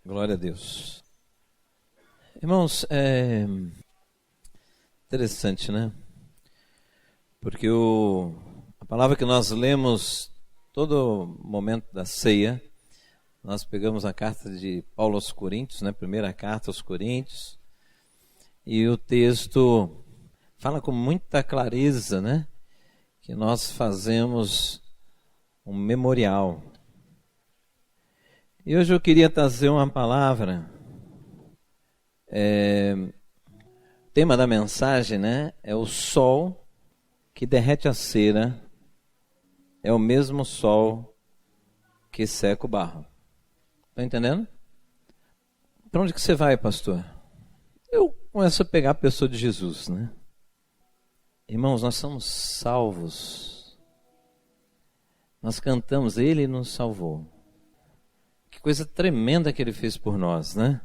Glória a Deus. Irmãos, é interessante, né? Porque a palavra que nós lemos todo momento da ceia, nós pegamos a carta de Paulo aos Coríntios, né? Primeira carta aos Coríntios, e o texto fala com muita clareza, né? Que nós fazemos um memorial. E hoje eu queria trazer uma palavra, o tema da mensagem, né, é o sol que derrete a cera, é o mesmo sol que seca o barro. Está entendendo? Para onde que você vai, pastor? Eu começo a pegar a pessoa de Jesus, né? Irmãos, nós somos salvos. Nós cantamos, Ele nos salvou. Que coisa tremenda que Ele fez por nós, né?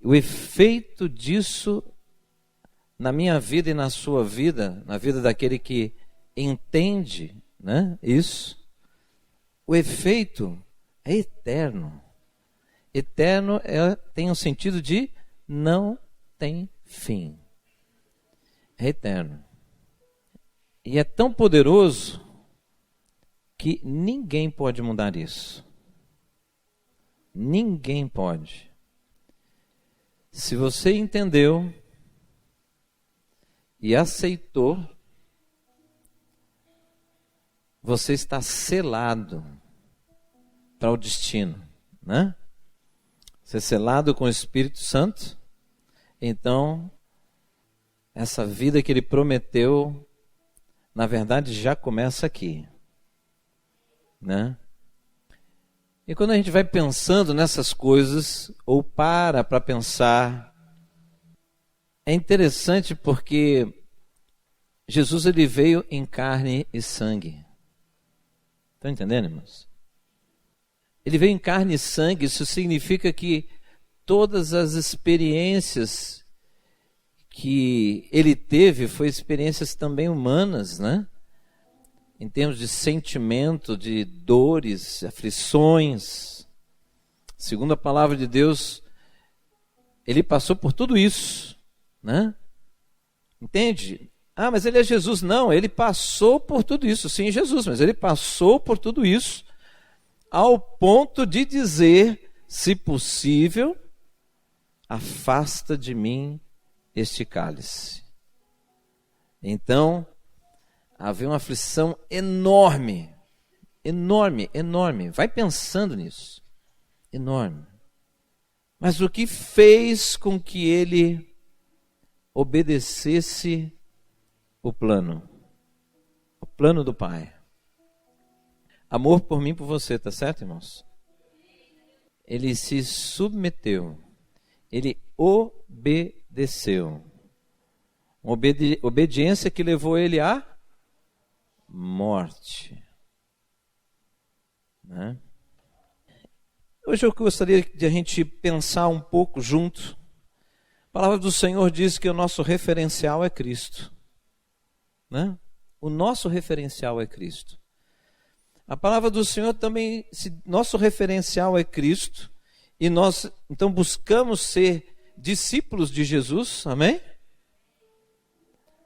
O efeito disso na minha vida e na sua vida, na vida daquele que entende, né, isso, o efeito é eterno. Eterno tem um sentido de não tem fim. É eterno. E é tão poderoso que ninguém pode mudar isso. Ninguém pode. Se você entendeu e aceitou, você está selado para o destino, né? Você é selado com o Espírito Santo, então essa vida que Ele prometeu, na verdade já começa aqui, né? E quando a gente vai pensando nessas coisas, ou para pensar, é interessante porque Jesus ele veio em carne e sangue. Estão entendendo, irmãos? Ele veio em carne e sangue, isso significa que todas as experiências que ele teve foram experiências também humanas, né? Em termos de sentimento, de dores, aflições. Segundo a palavra de Deus, ele passou por tudo isso, né? Entende? Ah, mas ele é Jesus. Não, ele passou por tudo isso. Sim, Jesus, mas ele passou por tudo isso ao ponto de dizer, se possível, afasta de mim este cálice. Então, havia uma aflição enorme, enorme, enorme. Vai pensando nisso. Enorme. Mas o que fez com que ele obedecesse o plano do Pai? Amor por mim e por você, tá certo, irmãos? Ele se submeteu. Ele obedeceu. Uma obediência que levou ele a morte, né? Hoje eu gostaria de a gente pensar um pouco junto. A palavra do Senhor diz que o nosso referencial é Cristo, né? O nosso referencial é Cristo. A palavra do Senhor também, se nosso referencial é Cristo, e nós então buscamos ser discípulos de Jesus, amém?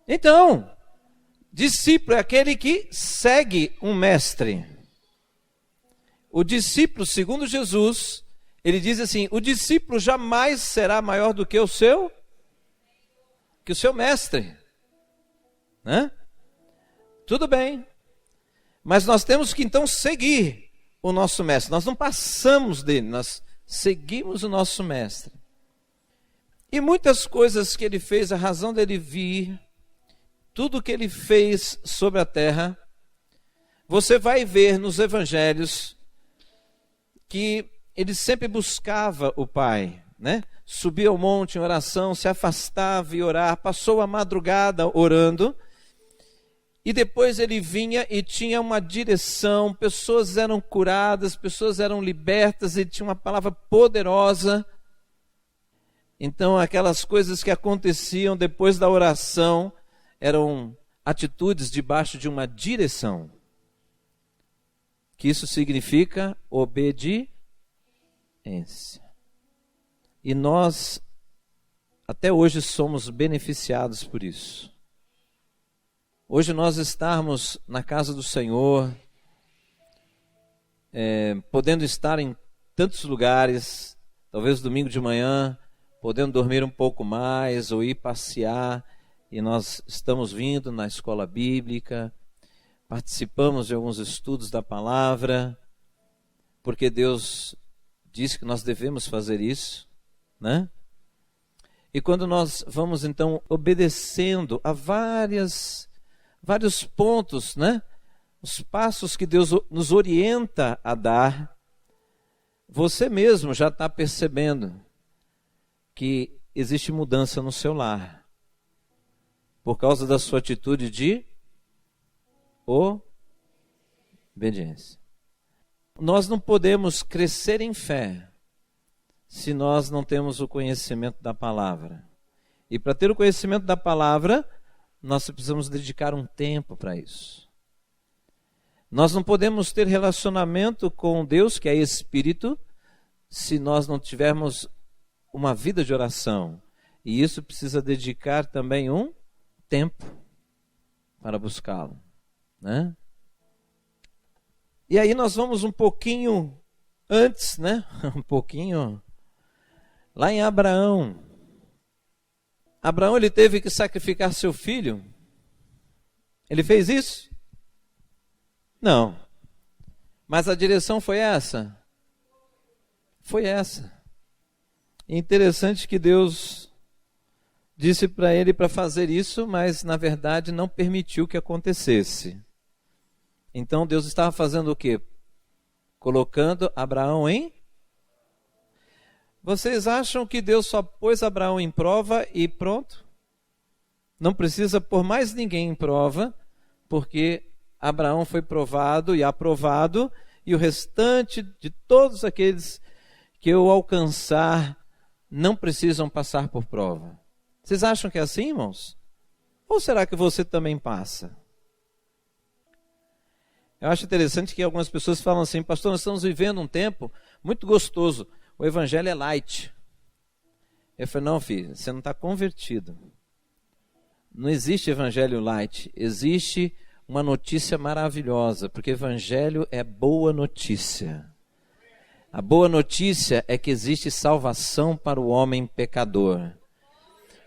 Então, discípulo é aquele que segue um mestre. O discípulo, segundo Jesus, ele diz assim, o discípulo jamais será maior do que o seu mestre, né? Tudo bem, mas nós temos que então seguir o nosso mestre. Nós não passamos dele, nós seguimos o nosso mestre. E muitas coisas que ele fez, a razão dele vir, tudo que ele fez sobre a terra, você vai ver nos evangelhos que ele sempre buscava o Pai, né? Subia ao monte em oração, se afastava e orar, passou a madrugada orando, e depois ele vinha e tinha uma direção, pessoas eram curadas, pessoas eram libertas, ele tinha uma palavra poderosa. Então aquelas coisas que aconteciam depois da oração, eram atitudes debaixo de uma direção. Que isso significa obediência. obediência. E nós, até hoje, somos beneficiados por isso. Hoje nós estarmos na casa do Senhor, podendo estar em tantos lugares, talvez domingo de manhã, podendo dormir um pouco mais ou ir passear, e nós estamos vindo na escola bíblica, participamos de alguns estudos da palavra, porque Deus disse que nós devemos fazer isso, né? E quando nós vamos então obedecendo a vários pontos, né? Os passos que Deus nos orienta a dar, você mesmo já está percebendo que existe mudança no seu lar, por causa da sua atitude de obediência. Nós não podemos crescer em fé se nós não temos o conhecimento da palavra. E para ter o conhecimento da palavra, nós precisamos dedicar um tempo para isso. Nós não podemos ter relacionamento com Deus, que é Espírito, se nós não tivermos uma vida de oração. E isso precisa dedicar também um tempo para buscá-lo, né? E aí nós vamos um pouquinho antes, né? Um pouquinho lá em Abraão. Abraão, ele teve que sacrificar seu filho. Ele fez isso? Não. Mas a direção foi essa? Foi essa. Interessante que Deus disse para ele para fazer isso, mas na verdade não permitiu que acontecesse. Então Deus estava fazendo o quê? Colocando Abraão em... Vocês acham que Deus só pôs Abraão em prova e pronto? Não precisa pôr mais ninguém em prova, porque Abraão foi provado e aprovado, e o restante de todos aqueles que eu alcançar não precisam passar por prova. Vocês acham que é assim, irmãos? Ou será que você também passa? Eu acho interessante que algumas pessoas falam assim: pastor, nós estamos vivendo um tempo muito gostoso, o evangelho é light. Eu falei: não, filho, você não está convertido. Não existe evangelho light, existe uma notícia maravilhosa, porque evangelho é boa notícia. A boa notícia é que existe salvação para o homem pecador.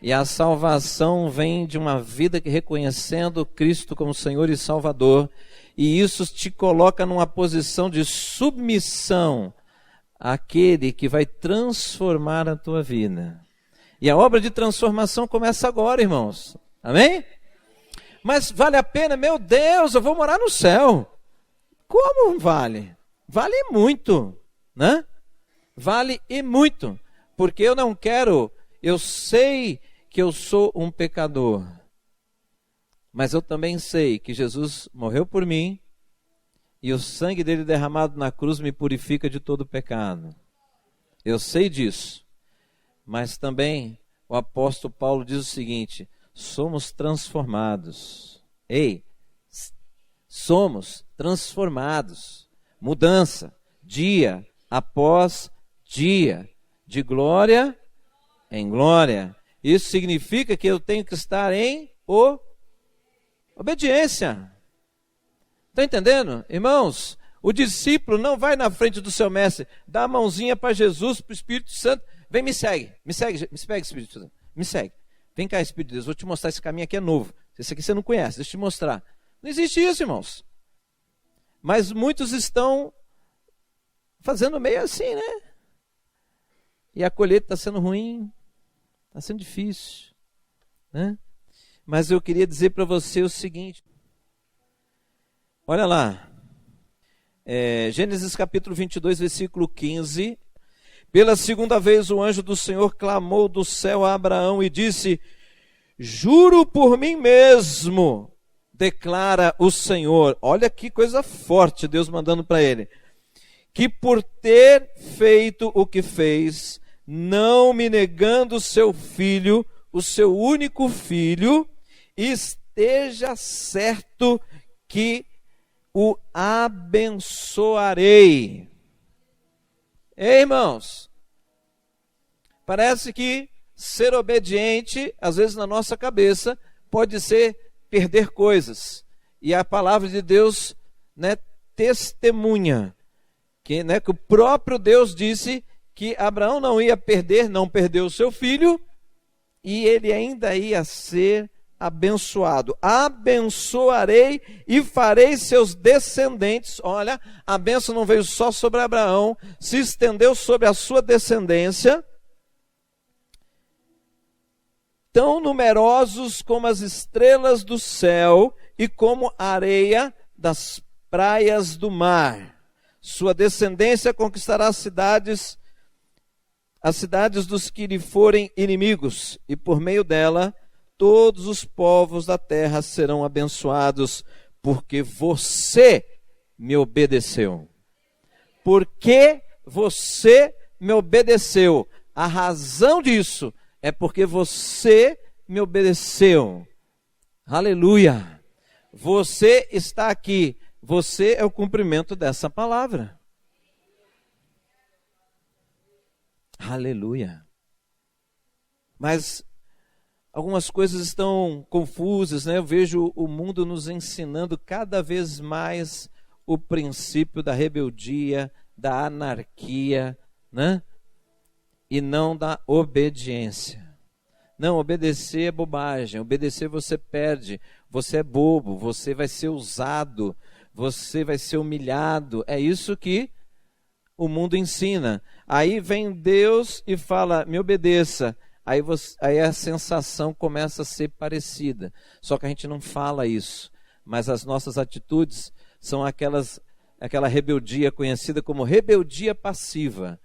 E a salvação vem de uma vida que reconhecendo Cristo como Senhor e Salvador, e isso te coloca numa posição de submissão àquele que vai transformar a tua vida. E a obra de transformação começa agora, irmãos. Amém? Mas vale a pena? Meu Deus, eu vou morar no céu. Como vale? Vale muito, né? Vale e muito, porque eu não quero, eu sei que eu sou um pecador, mas eu também sei que Jesus morreu por mim e o sangue dele derramado na cruz me purifica de todo pecado. Eu sei disso, mas também o apóstolo Paulo diz o seguinte: somos transformados. Ei, somos transformados. Mudança, dia após dia, de glória em glória. Isso significa que eu tenho que estar em obediência. Está entendendo? Irmãos, o discípulo não vai na frente do seu mestre, dá a mãozinha para Jesus, para o Espírito Santo, vem, me segue, Espírito Santo, me segue. Vem cá, Espírito de Deus, vou te mostrar, esse caminho aqui é novo. Esse aqui você não conhece, deixa eu te mostrar. Não existe isso, irmãos. Mas muitos estão fazendo meio assim, né? E a colheita está sendo ruim, está sendo difícil, né? Mas eu queria dizer para você o seguinte. Olha lá. Gênesis capítulo 22, versículo 15. Pela segunda vez o anjo do Senhor clamou do céu a Abraão e disse: juro por mim mesmo, declara o Senhor. Olha que coisa forte Deus mandando para ele. Que por ter feito o que fez, não me negando o seu filho, o seu único filho, esteja certo que o abençoarei. Ei, irmãos, parece que ser obediente, às vezes na nossa cabeça, pode ser perder coisas. E a palavra de Deus, né, testemunha que o próprio Deus disse que Abraão não ia perder, não perdeu o seu filho, e ele ainda ia ser abençoado. Abençoarei e farei seus descendentes. Olha, a bênção não veio só sobre Abraão, se estendeu sobre a sua descendência, tão numerosos como as estrelas do céu e como a areia das praias do mar. Sua descendência conquistará as cidades dos que lhe forem inimigos, e por meio dela todos os povos da terra serão abençoados, porque você me obedeceu. Porque você me obedeceu. A razão disso é porque você me obedeceu. Aleluia! Você está aqui. Você é o cumprimento dessa palavra. Aleluia! Mas algumas coisas estão confusas, né? Eu vejo o mundo nos ensinando cada vez mais o princípio da rebeldia, da anarquia, né? E não da obediência. Não, obedecer é bobagem. Obedecer você perde. Você é bobo. Você vai ser usado. Você vai ser humilhado. É isso que o mundo ensina. Aí vem Deus e fala, me obedeça. Aí a sensação começa a ser parecida. Só que a gente não fala isso. Mas as nossas atitudes são aquela rebeldia conhecida como rebeldia passiva.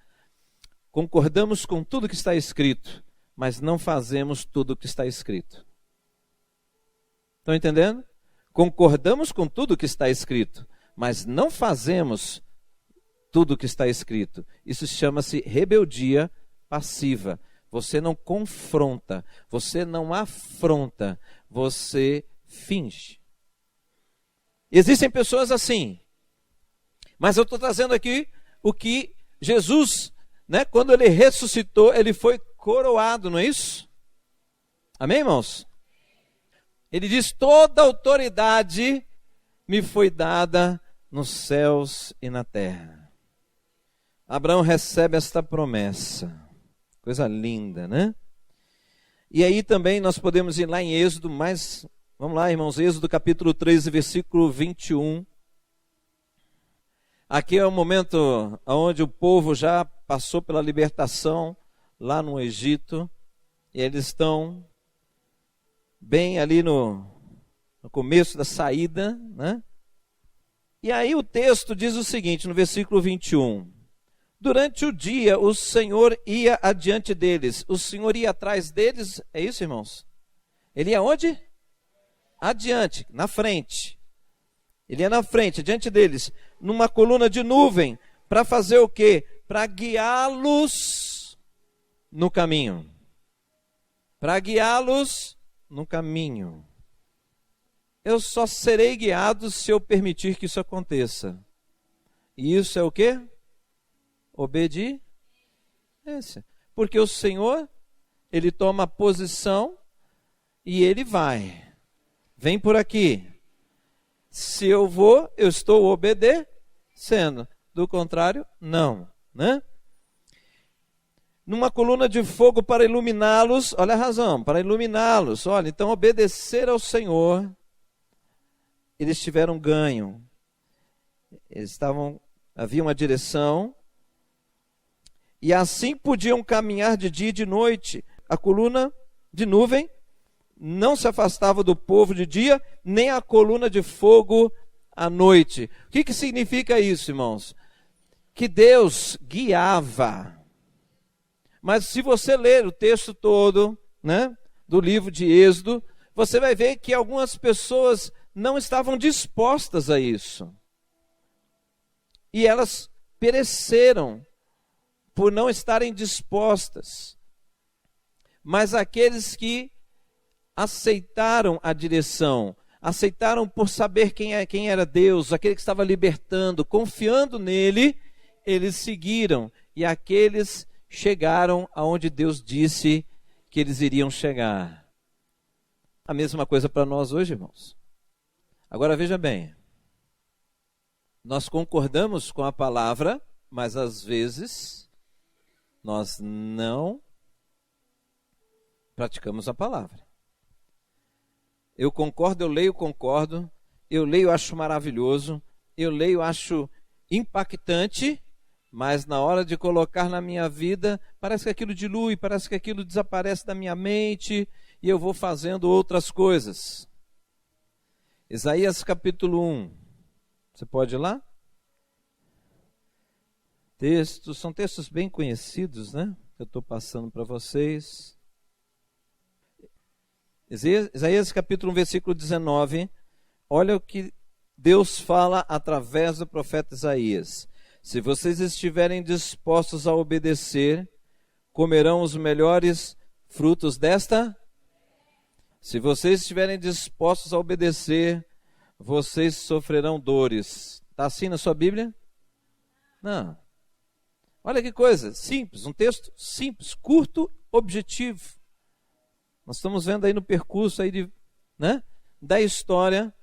Concordamos com tudo que está escrito, mas não fazemos tudo o que está escrito. Estão entendendo? Concordamos com tudo o que está escrito, mas não fazemos tudo o que está escrito. Isso chama-se rebeldia passiva. Você não confronta, você não afronta, você finge. Existem pessoas assim, mas eu estou trazendo aqui o que Jesus, quando ele ressuscitou, ele foi coroado, não é isso? Amém, irmãos? Ele diz, toda autoridade me foi dada nos céus e na terra. Abraão recebe esta promessa. Coisa linda, né? E aí também nós podemos ir lá em Êxodo, mas vamos lá, irmãos, Êxodo capítulo 13, versículo 21. Aqui é o momento onde o povo já passou pela libertação lá no Egito, e eles estão bem ali no começo da saída, né? E aí o texto diz o seguinte, no versículo 21, durante o dia o Senhor ia adiante deles, o Senhor ia atrás deles, é isso, irmãos? Ele ia onde? Adiante, na frente. Ele ia na frente, adiante deles, numa coluna de nuvem, para fazer o quê? Para guiá-los no caminho. Para guiá-los no caminho. Eu só serei guiado se eu permitir que isso aconteça. E isso é o quê? Obediência. Porque o Senhor, ele toma posição e ele vai. Vem por aqui. Se eu vou, eu estou obedecendo. Do contrário, não, né? Numa coluna de fogo para iluminá-los, olha a razão, para iluminá-los. Olha, então obedecer ao Senhor, eles tiveram ganho. Havia uma direção, e assim podiam caminhar de dia e de noite. A coluna de nuvem não se afastava do povo de dia, nem a coluna de fogo à noite. O que significa isso, irmãos? Que Deus guiava. Mas se você ler o texto todo, do livro de Êxodo, você vai ver que algumas pessoas não estavam dispostas a isso. E elas pereceram por não estarem dispostas. Mas aqueles que aceitaram a direção, aceitaram por saber quem era Deus, aquele que estava libertando, confiando nele, eles seguiram, e aqueles chegaram aonde Deus disse que eles iriam chegar. A mesma coisa para nós hoje, irmãos. Agora veja bem, nós concordamos com a palavra, mas às vezes nós não praticamos a palavra. Eu concordo, eu leio, concordo, eu leio, acho maravilhoso, eu leio, acho impactante, mas na hora de colocar na minha vida, parece que aquilo dilui, parece que aquilo desaparece da minha mente e eu vou fazendo outras coisas. Isaías capítulo 1, você pode ir lá? São textos bem conhecidos, né? Eu estou passando para vocês. Isaías capítulo 1, versículo 19, olha o que Deus fala através do profeta Isaías. Se vocês estiverem dispostos a obedecer, comerão os melhores frutos desta. Se vocês estiverem dispostos a obedecer, vocês sofrerão dores. Está assim na sua Bíblia? Não. Olha que coisa, simples, um texto simples, curto, objetivo. Nós estamos vendo aí no percurso aí da história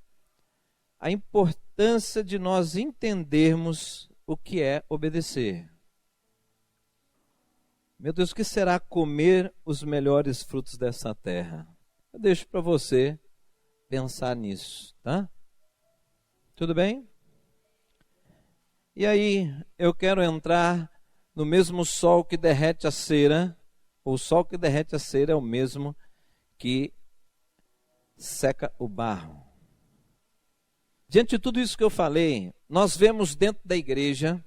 a importância de nós entendermos o que é obedecer. Meu Deus, o que será comer os melhores frutos dessa terra? Eu deixo para você pensar nisso, tá? Tudo bem? E aí, eu quero entrar no mesmo sol que derrete a cera. O sol que derrete a cera é o mesmo que seca o barro. Diante de tudo isso que eu falei, nós vemos dentro da igreja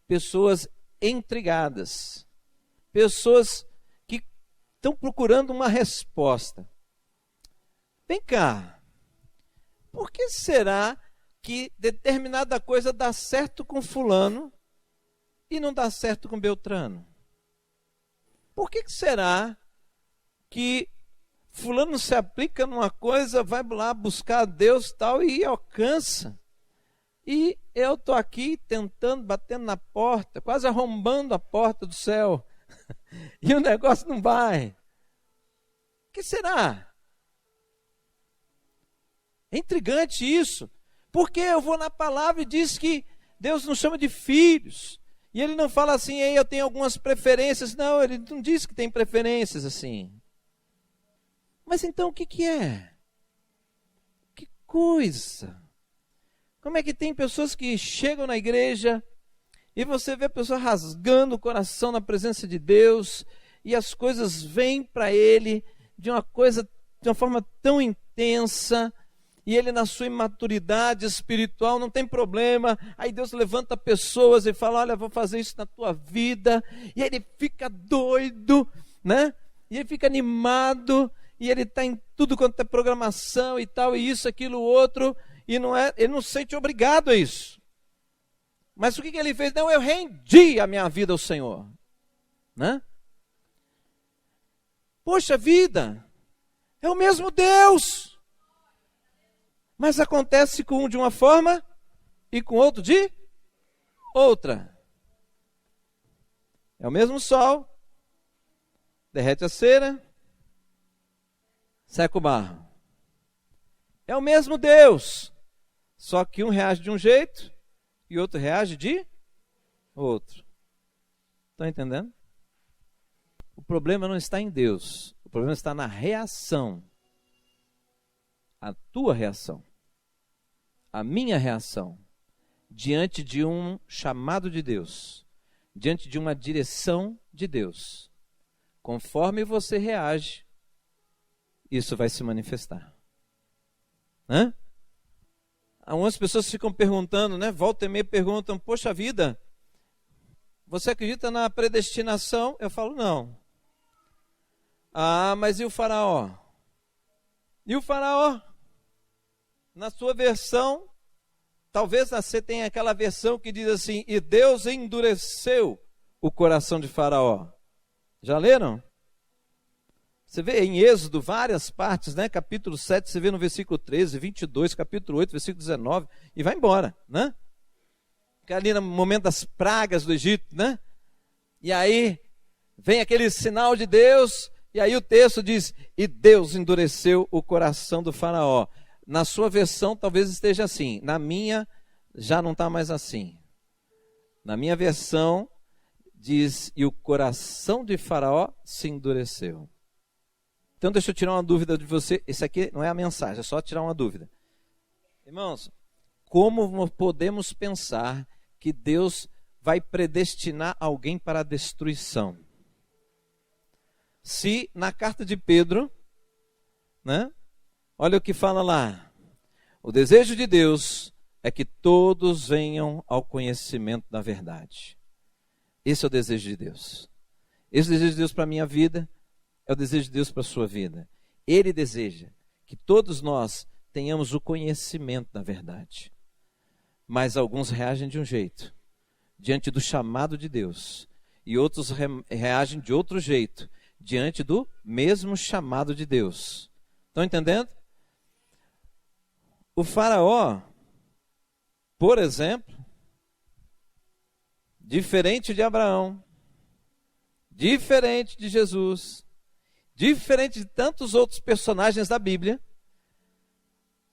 pessoas intrigadas, pessoas que estão procurando uma resposta. Vem cá, por que será que determinada coisa dá certo com fulano e não dá certo com Beltrano? Por que será que fulano se aplica numa coisa, vai lá buscar a Deus tal e alcança? E eu estou aqui tentando, batendo na porta, quase arrombando a porta do céu, e o negócio não vai. O que será? É intrigante isso, porque eu vou na palavra e diz que Deus nos chama de filhos, e ele não fala assim, eu tenho algumas preferências. Não, ele não diz que tem preferências assim. Mas então o que é? Que coisa! Como é que tem pessoas que chegam na igreja e você vê a pessoa rasgando o coração na presença de Deus e as coisas vêm para ele de uma forma tão intensa, e ele na sua imaturidade espiritual não tem problema, aí Deus levanta pessoas e fala, olha, vou fazer isso na tua vida, e ele fica doido, né? E ele fica animado, e ele está em tudo quanto é programação e tal, e isso, aquilo, outro, e ele não se sente obrigado a isso. Mas o que ele fez? Não, eu rendi a minha vida ao Senhor, né? Poxa vida, é o mesmo Deus, mas acontece com um de uma forma e com outro de outra. É o mesmo sol, derrete a cera, seca o barro. É o mesmo Deus, só que um reage de um jeito e outro reage de outro. Estão entendendo? O problema não está em Deus, o problema está na reação. A tua reação, a minha reação, diante de um chamado de Deus, diante de uma direção de Deus. Conforme você reage, isso vai se manifestar. Algumas pessoas ficam perguntando, né? Volta e meia perguntam, poxa vida, você acredita na predestinação? Eu falo, não. Ah, mas e o faraó? E o faraó? Na sua versão, talvez você tenha aquela versão que diz assim, e Deus endureceu o coração de faraó. Já leram? Você vê em Êxodo várias partes, né? Capítulo 7, você vê no versículo 13, 22, capítulo 8, versículo 19, e vai embora, né? ali no momento das pragas do Egito, né? E aí vem aquele sinal de Deus, e aí o texto diz, e Deus endureceu o coração do faraó. Na sua versão talvez esteja assim, na minha já não está mais assim. Na minha versão diz, e o coração de faraó se endureceu. Então deixa eu tirar uma dúvida de você, esse aqui não é a mensagem, é só tirar uma dúvida. Irmãos, como podemos pensar que Deus vai predestinar alguém para a destruição? Se na carta de Pedro, né, olha o que fala lá, o desejo de Deus é que todos venham ao conhecimento da verdade. Esse é o desejo de Deus. Esse é o desejo de Deus para a minha vida, é o desejo de Deus para a sua vida. Ele deseja que todos nós tenhamos o conhecimento da verdade. Mas alguns reagem de um jeito, diante do chamado de Deus, e outros reagem de outro jeito, diante do mesmo chamado de Deus. Estão entendendo? O faraó, por exemplo, diferente de Abraão, diferente de Jesus, diferente de tantos outros personagens da Bíblia,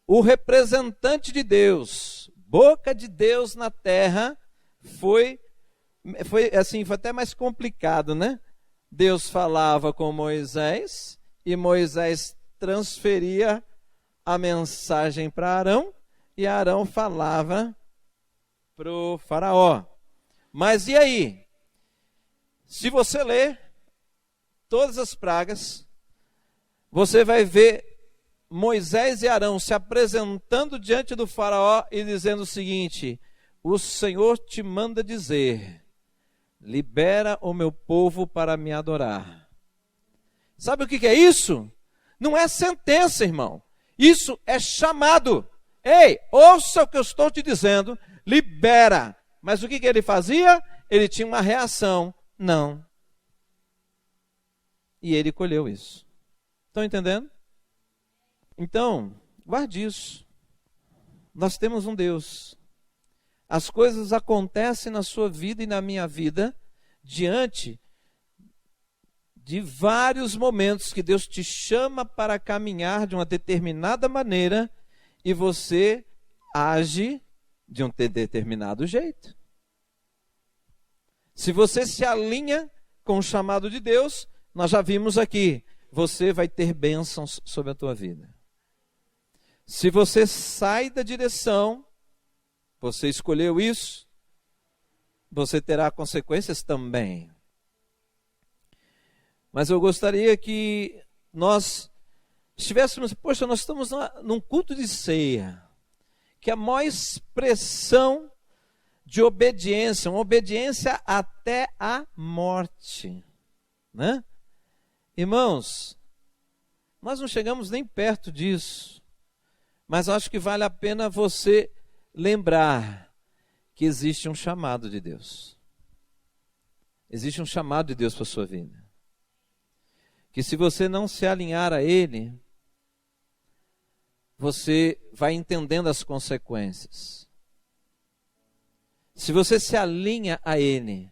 o representante de Deus, boca de Deus na terra, foi até mais complicado, né? Deus falava com Moisés e Moisés transferia a mensagem para Arão e Arão falava para o faraó. Mas e aí? Se você ler todas as pragas, você vai ver Moisés e Arão se apresentando diante do faraó e dizendo o seguinte: o Senhor te manda dizer, libera o meu povo para me adorar. Sabe o que é isso? Não é sentença, irmão. Isso é chamado. Ei, ouça o que eu estou te dizendo, libera. Mas o que ele fazia? Ele tinha uma reação, não. E ele colheu isso. Estão entendendo? Então, guarde isso. Nós temos um Deus. As coisas acontecem na sua vida e na minha vida diante de vários momentos que Deus te chama para caminhar de uma determinada maneira e você age de um determinado jeito. Se você se alinha com o chamado de Deus, nós já vimos aqui, você vai ter bênçãos sobre a tua vida. Se você sai da direção, você escolheu isso, você terá consequências também. Mas eu gostaria que nós estivéssemos, poxa, nós estamos num culto de ceia, que a maior expressão de obediência, uma obediência até a morte, né? Irmãos, nós não chegamos nem perto disso, mas acho que vale a pena você lembrar que existe um chamado de Deus. Existe um chamado de Deus para a sua vida. Que se você não se alinhar a Ele, você vai entendendo as consequências. Se você se alinha a Ele,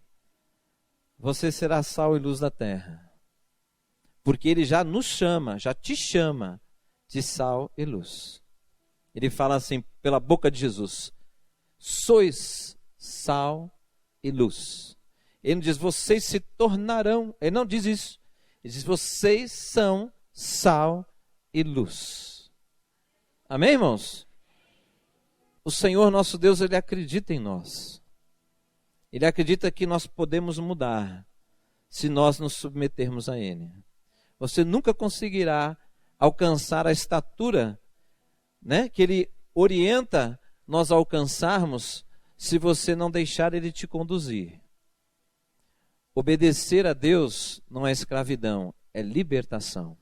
você será sal e luz da terra. Porque Ele já nos chama, já te chama de sal e luz. Ele fala assim, pela boca de Jesus, sois sal e luz. Ele não diz, vocês se tornarão. Ele não diz isso. Ele diz, vocês são sal e luz. Amém, irmãos? O Senhor nosso Deus, Ele acredita em nós. Ele acredita que nós podemos mudar se nós nos submetermos a Ele. Você nunca conseguirá alcançar a estatura, né, que Ele orienta nós a alcançarmos se você não deixar Ele te conduzir. Obedecer a Deus não é escravidão, é libertação.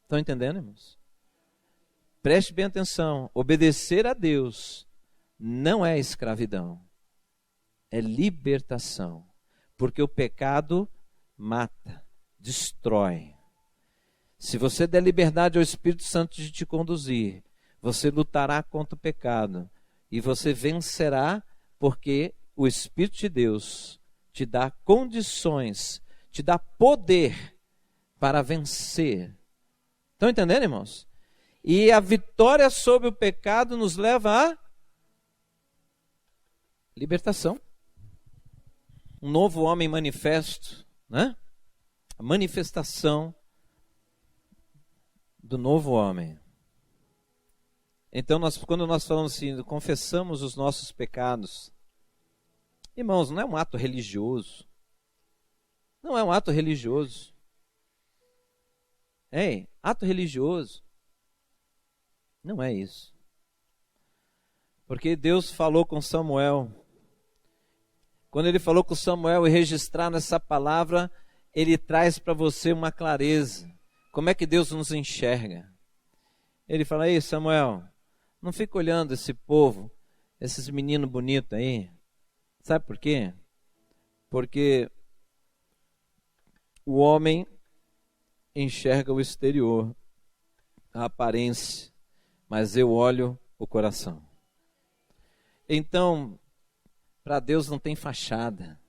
Estão entendendo, irmãos? Preste bem atenção. Obedecer a Deus não é escravidão, é libertação. Porque o pecado mata, destrói. Se você der liberdade ao Espírito Santo de te conduzir, você lutará contra o pecado e você vencerá Porque o Espírito de Deus te dá condições, te dá poder para vencer. Estão entendendo, irmãos? E a vitória sobre o pecado nos leva à libertação. Um novo homem manifesto, né? A manifestação do novo homem. Então, quando nós falamos assim, confessamos os nossos pecados, irmãos, não é um ato religioso. Não é um ato religioso. Ato religioso. Não é isso. Porque Deus falou com Samuel. Quando ele falou com Samuel e registrar nessa palavra, ele traz para você uma clareza. Como é que Deus nos enxerga? Ele fala: ei, Samuel, não fica olhando esse povo, esses meninos bonitos aí. Sabe por quê? Porque o homem enxerga o exterior, a aparência, mas eu olho o coração. Então, para Deus não tem fachada,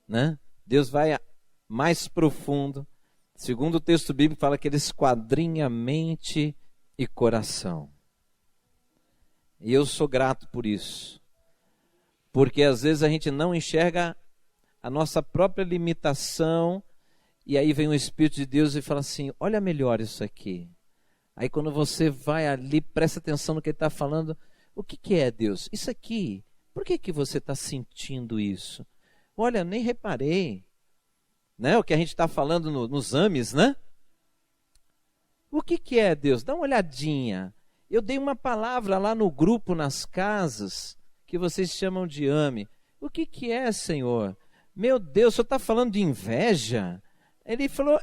né? Deus vai mais profundo. Segundo o texto bíblico, fala que ele esquadrinha mente e coração. E eu sou grato por isso. Porque às vezes a gente não enxerga a nossa própria limitação, e aí vem o Espírito de Deus e fala assim: olha melhor isso aqui. Aí quando você vai ali, presta atenção no que ele está falando. O que é, Deus? Isso aqui, por que você está sentindo isso? Olha, nem reparei. Né? O que a gente está falando nos AMEs, né? O que é, Deus? Dá uma olhadinha. Eu dei uma palavra lá no grupo, nas casas, que vocês chamam de AME. O que é, Senhor? Meu Deus, o senhor está falando de inveja? Ele falou: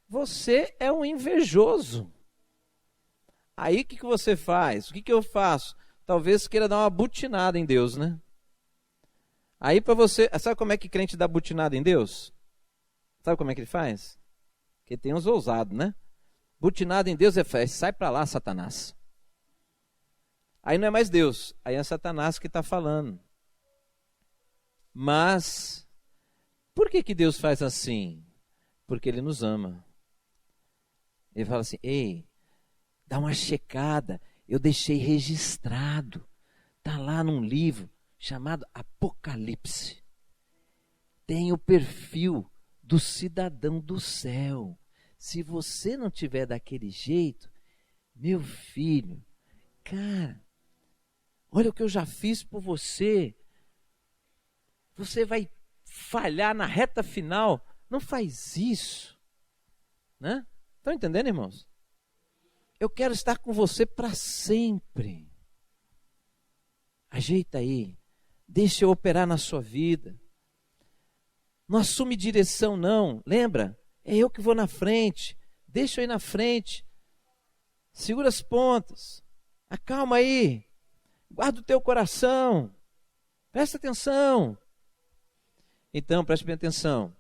você é um invejoso. Aí o que você faz? O que eu faço? Talvez queira dar uma butinada em Deus, né? Aí para você, sabe como é que crente dá butinada em Deus? Sabe como é que ele faz? Porque tem uns ousados, né? Butinada em Deus é sai para lá, Satanás. Aí não é mais Deus, aí é Satanás que está falando. Mas, por que Deus faz assim? Porque Ele nos ama. Ele fala assim: ei, dá uma checada, eu deixei registrado. Está lá num livro chamado Apocalipse. Tem o perfil do cidadão do céu. Se você não tiver daquele jeito, meu filho, cara, olha o que eu já fiz por você. Você vai falhar na reta final. Não faz isso. Né? Estão entendendo, irmãos? Eu quero estar com você para sempre. Ajeita aí. Deixa eu operar na sua vida. Não assume direção, não. Lembra? É eu que vou na frente. Deixa eu ir na frente. Segura as pontas. Acalma aí. Guarda o teu coração. Presta atenção. Então, preste bem atenção.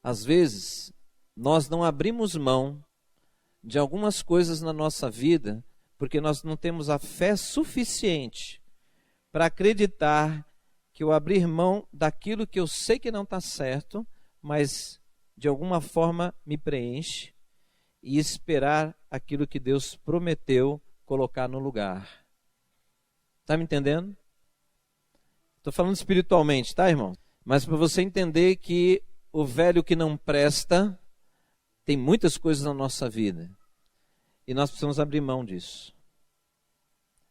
Às vezes, nós não abrimos mão de algumas coisas na nossa vida porque nós não temos a fé suficiente para acreditar que eu abrir mão daquilo que eu sei que não está certo, mas de alguma forma me preenche, e esperar aquilo que Deus prometeu colocar no lugar. Está me entendendo? Estou falando espiritualmente, tá, irmão? Mas para você entender que o velho que não presta tem muitas coisas na nossa vida. E nós precisamos abrir mão disso.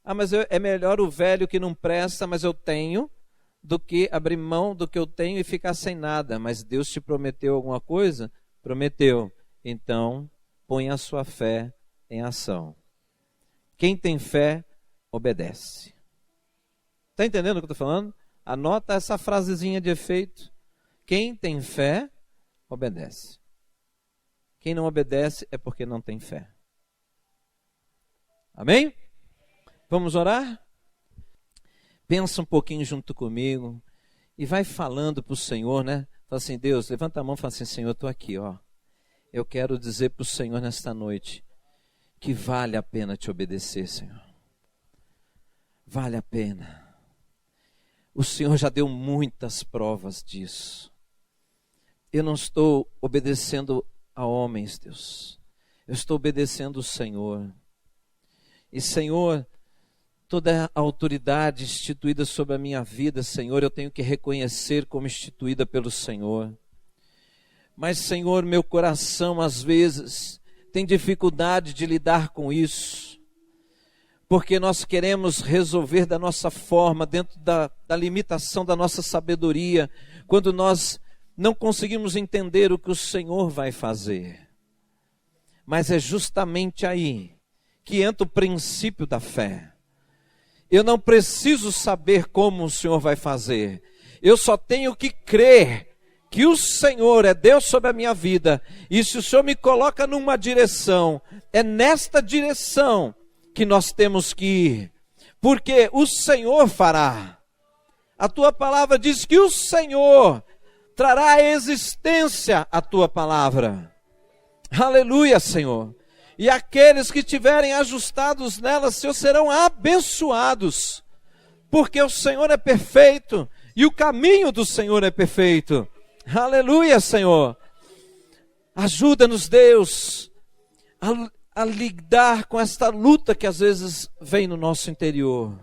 Mas é melhor o velho que não presta, mas eu tenho, do que abrir mão do que eu tenho e ficar sem nada. Mas Deus te prometeu alguma coisa? Prometeu. Então, põe a sua fé em ação. Quem tem fé, obedece. Está entendendo o que eu estou falando? Anota essa frasezinha de efeito. Quem tem fé, obedece. Quem não obedece é porque não tem fé. Amém? Vamos orar? Pensa um pouquinho junto comigo e vai falando para o Senhor, né? Fala assim: Deus, levanta a mão e fala assim: Senhor, eu estou aqui, ó. Eu quero dizer para o Senhor nesta noite que vale a pena te obedecer, Senhor. vale a pena. O Senhor já deu muitas provas disso. Eu não estou obedecendo a homens, Deus. Eu estou obedecendo o Senhor. E, Senhor, toda a autoridade instituída sobre a minha vida, Senhor, eu tenho que reconhecer como instituída pelo Senhor. Mas, Senhor, meu coração às vezes tem dificuldade de lidar com isso, porque nós queremos resolver da nossa forma, dentro da limitação da nossa sabedoria, quando nós não conseguimos entender o que o Senhor vai fazer. Mas é justamente aí que entra o princípio da fé. Eu não preciso saber como o Senhor vai fazer, eu só tenho que crer que o Senhor é Deus sobre a minha vida, e se o Senhor me coloca numa direção, é nesta direção que nós temos que ir, porque o Senhor fará. A tua palavra diz que o Senhor trará à existência a tua palavra. Aleluia, Senhor. E aqueles que tiverem ajustados nela, Senhor, serão abençoados, porque o Senhor é perfeito e o caminho do Senhor é perfeito. Aleluia, Senhor. Ajuda-nos, Deus, a lidar com esta luta que às vezes vem no nosso interior,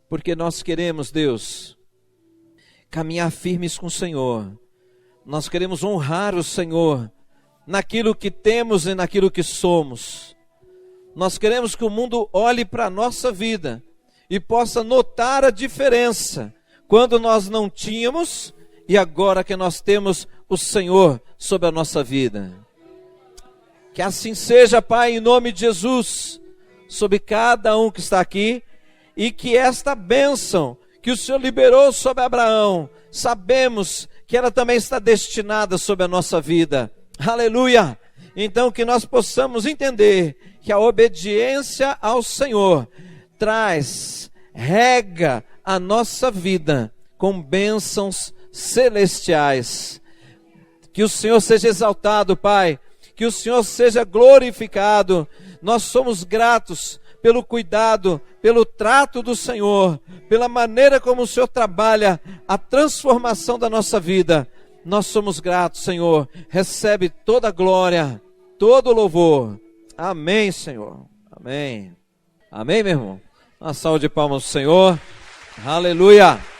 porque nós queremos, Deus, caminhar firmes com o Senhor. Nós queremos honrar o Senhor naquilo que temos e naquilo que somos. Nós queremos que o mundo olhe para a nossa vida e possa notar a diferença quando nós não tínhamos e agora que nós temos o Senhor sobre a nossa vida. Que assim seja, Pai, em nome de Jesus, sobre cada um que está aqui, e que esta bênção que o Senhor liberou sobre Abraão, sabemos que ela também está destinada sobre a nossa vida. Aleluia! Então que nós possamos entender que a obediência ao Senhor rega a nossa vida com bênçãos celestiais. Que o Senhor seja exaltado, Pai, que o Senhor seja glorificado. Nós somos gratos pelo cuidado, pelo trato do Senhor, pela maneira como o Senhor trabalha a transformação da nossa vida. Nós somos gratos, Senhor. Recebe toda a glória, todo o louvor. Amém, Senhor. Amém. Amém, meu irmão. Uma salva de palmas ao Senhor. Aleluia.